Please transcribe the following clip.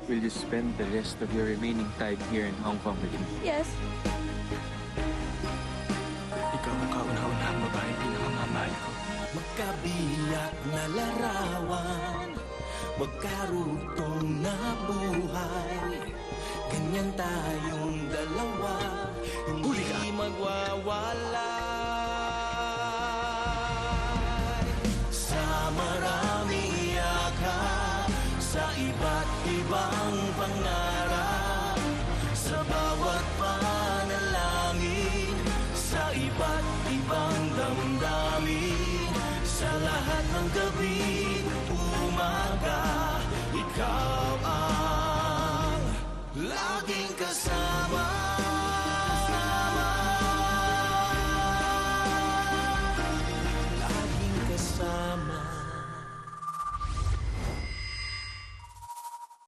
Will you spend the rest of your remaining time here in Hong Kong with me? Yes. Ikaw ang kauna-unahang babaeng pinakamamahal ko. Magkabiyak na larawan, magkarugtong na buhay. Ganyan tayong dalawa, Huli ka! hindi magwawalay. Sa maraming yakap, sa iba't ibang pangarap, sa bawat panalangin, sa iba't ibang damdamin, sa lahat ng gabi